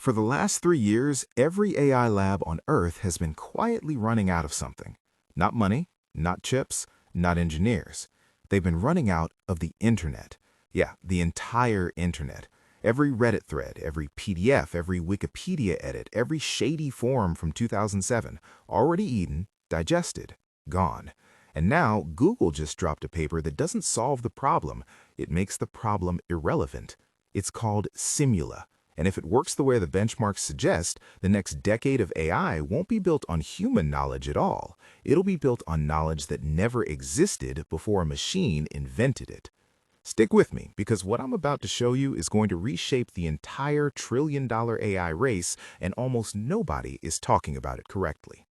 For the last 3 years, every AI lab on Earth has been quietly running out of something. Not money, not chips, not engineers. They've been running out of the internet. Yeah, the entire internet. Every Reddit thread, every PDF, every Wikipedia edit, every shady forum from 2007, already eaten, digested, gone. And now Google just dropped a paper that doesn't solve the problem. It makes the problem irrelevant. It's called SIMULA. And if it works the way the benchmarks suggest, the next decade of AI won't be built on human knowledge at all. It'll be built on knowledge that never existed before a machine invented it. Stick with me, because what I'm about to show you is going to reshape the entire trillion-dollar AI race, and almost nobody is talking about it correctly.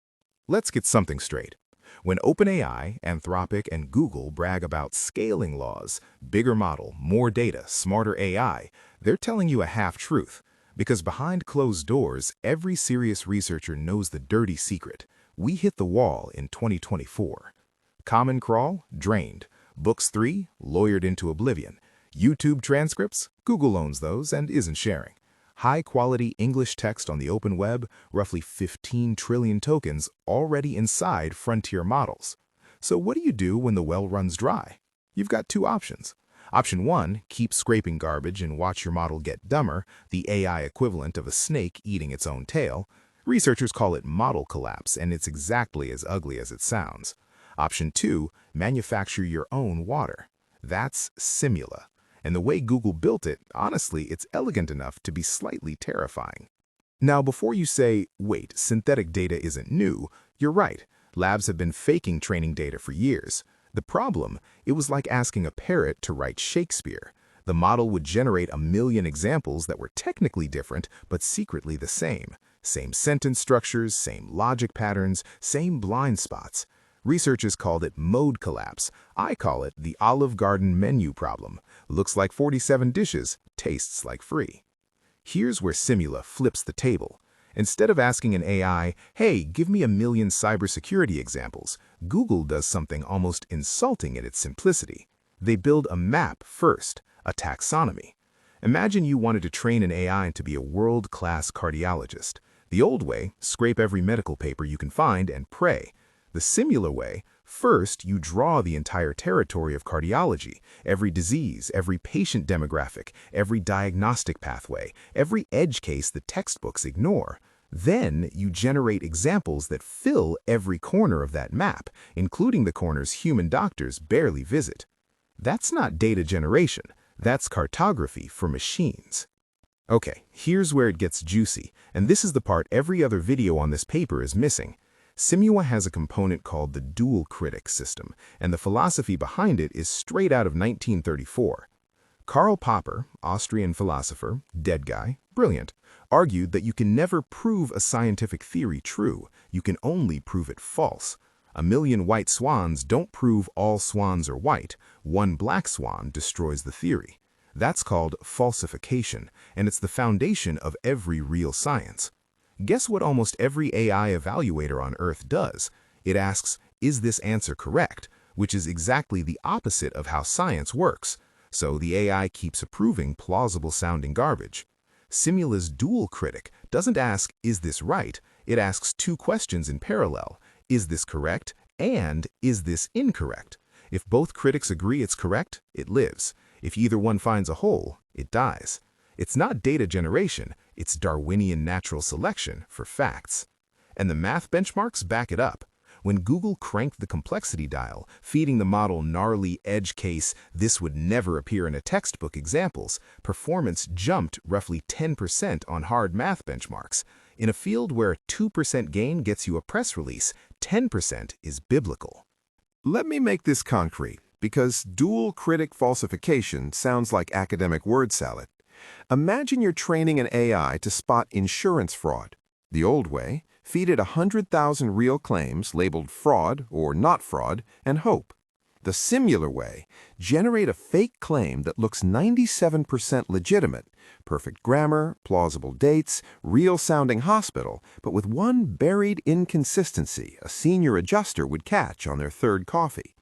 Let's get something straight. When OpenAI, Anthropic, and Google brag about scaling laws, bigger model, more data, smarter AI, they're telling you a half-truth. Because behind closed doors, every serious researcher knows the dirty secret. We hit the wall in 2024. Common Crawl? Drained. Books 3? Lawyered into oblivion. YouTube transcripts? Google owns those and isn't sharing. High-quality English text on the open web, roughly 15 trillion tokens already inside frontier models. So what do you do when the well runs dry? You've got two options. Option 1, keep scraping garbage and watch your model get dumber, the AI equivalent of a snake eating its own tail. Researchers call it model collapse, and it's exactly as ugly as it sounds. Option 2, manufacture your own water. That's SIMULA. And the way Google built it, honestly, it's elegant enough to be slightly terrifying. Now, before you say, wait, synthetic data isn't new, you're right. Labs have been faking training data for years. The problem, it was like asking a parrot to write Shakespeare. The model would generate a million examples that were technically different, but secretly the same. Same sentence structures, same logic patterns, same blind spots. Researchers called it mode collapse. I call it the Olive Garden menu problem. Looks like 47 dishes, tastes like free. Here's where SIMULA flips the table. Instead of asking an AI, hey, give me a million cybersecurity examples, Google does something almost insulting in its simplicity. They build a map first, a taxonomy. Imagine you wanted to train an AI to be a world-class cardiologist. The old way, scrape every medical paper you can find and pray. The SIMULA way, first you draw the entire territory of cardiology, every disease, every patient demographic, every diagnostic pathway, every edge case the textbooks ignore. Then you generate examples that fill every corner of that map, including the corners human doctors barely visit. That's not data generation, that's cartography for machines. Okay, here's where it gets juicy, and this is the part every other video on this paper is missing. SIMULA has a component called the dual-critic system, and the philosophy behind it is straight out of 1934. Karl Popper, Austrian philosopher, dead guy, brilliant, argued that you can never prove a scientific theory true, you can only prove it false. A million white swans don't prove all swans are white, one black swan destroys the theory. That's called falsification, and it's the foundation of every real science. Guess what almost every AI evaluator on Earth does? It asks, is this answer correct? Which is exactly the opposite of how science works. So the AI keeps approving plausible-sounding garbage. SIMULA's dual critic doesn't ask, is this right? It asks two questions in parallel. Is this correct? And is this incorrect? If both critics agree it's correct, it lives. If either one finds a hole, it dies. It's not data generation, it's Darwinian natural selection for facts. And the math benchmarks back it up. When Google cranked the complexity dial, feeding the model gnarly edge case, this would never appear in a textbook examples, performance jumped roughly 10% on hard math benchmarks. In a field where a 2% gain gets you a press release, 10% is biblical. Let me make this concrete, because dual-critic falsification sounds like academic word salad. Imagine you're training an AI to spot insurance fraud. The old way, feed it 100,000 real claims labeled fraud or not fraud and hope. The SIMULA way, generate a fake claim that looks 97% legitimate, perfect grammar, plausible dates, real-sounding hospital, but with one buried inconsistency a senior adjuster would catch on their third coffee.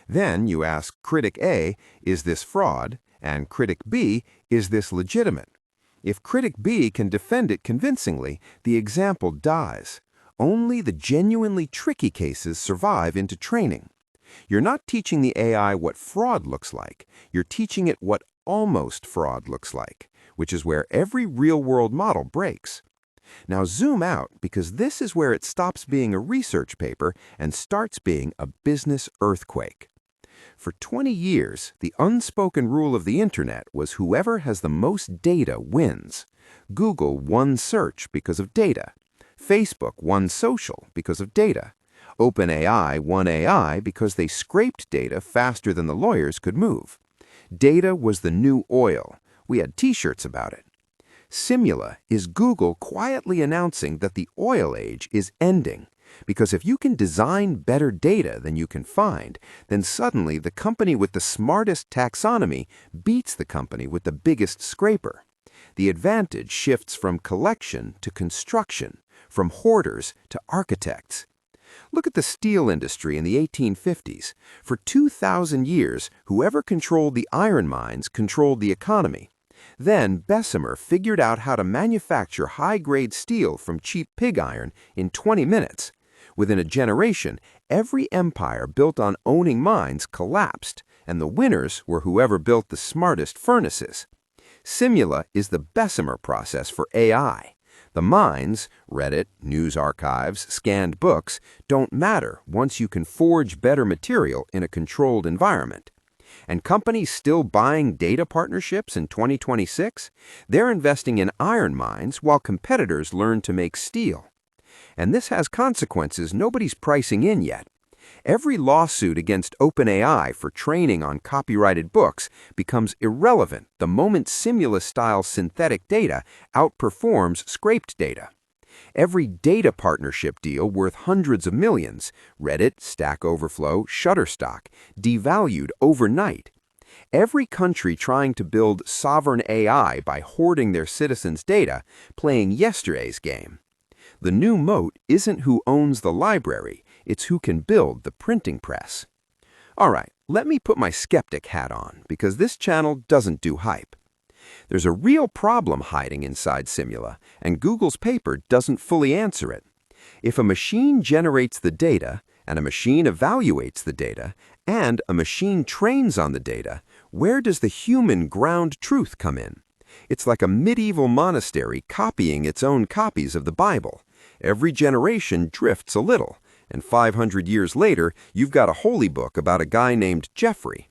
Then you ask Critic A, is this fraud? And Critic B, is this legitimate? If critic B can defend it convincingly, the example dies. Only the genuinely tricky cases survive into training. You're not teaching the AI what fraud looks like. You're teaching it what almost fraud looks like, which is where every real-world model breaks. Now zoom out, because this is where it stops being a research paper and starts being a business earthquake. For 20 years, the unspoken rule of the internet was whoever has the most data wins. Google won search because of data. Facebook won social because of data. OpenAI won AI because they scraped data faster than the lawyers could move. Data was the new oil. We had t-shirts about it. SIMULA is Google quietly announcing that the oil age is ending. Because if you can design better data than you can find, then suddenly the company with the smartest taxonomy beats the company with the biggest scraper. The advantage shifts from collection to construction, from hoarders to architects. Look at the steel industry in the 1850s. For 2,000 years, whoever controlled the iron mines controlled the economy. Then Bessemer figured out how to manufacture high-grade steel from cheap pig iron in 20 minutes. Within a generation, every empire built on owning mines collapsed, and the winners were whoever built the smartest furnaces. SIMULA is the Bessemer process for AI. The mines, Reddit, news archives, scanned books, don't matter once you can forge better material in a controlled environment. And companies still buying data partnerships in 2026? They're investing in iron mines while competitors learn to make steel. And this has consequences nobody's pricing in yet. Every lawsuit against OpenAI for training on copyrighted books becomes irrelevant the moment SIMULA-style synthetic data outperforms scraped data. Every data partnership deal worth hundreds of millions, Reddit, Stack Overflow, Shutterstock, devalued overnight. Every country trying to build sovereign AI by hoarding their citizens' data, playing yesterday's game. The new moat isn't who owns the library, it's who can build the printing press. All right, let me put my skeptic hat on, because this channel doesn't do hype. There's a real problem hiding inside SIMULA, and Google's paper doesn't fully answer it. If a machine generates the data, and a machine evaluates the data, and a machine trains on the data, where does the human ground truth come in? It's like a medieval monastery copying its own copies of the Bible. Every generation drifts a little, and 500 years later, you've got a holy book about a guy named Jeffrey.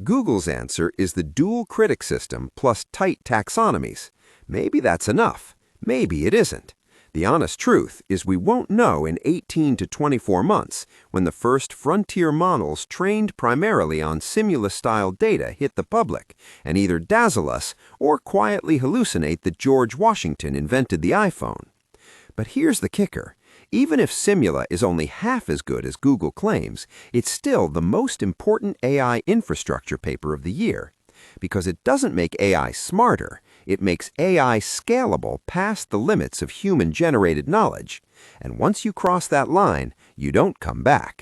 Google's answer is the dual-critic system plus tight taxonomies. Maybe that's enough. Maybe it isn't. The honest truth is we won't know in 18 to 24 months when the first frontier models trained primarily on SIMULA-style data hit the public and either dazzle us or quietly hallucinate that George Washington invented the iPhone. But here's the kicker. Even if SIMULA is only half as good as Google claims, it's still the most important AI infrastructure paper of the year. Because it doesn't make AI smarter, it makes AI scalable past the limits of human-generated knowledge. And once you cross that line, you don't come back.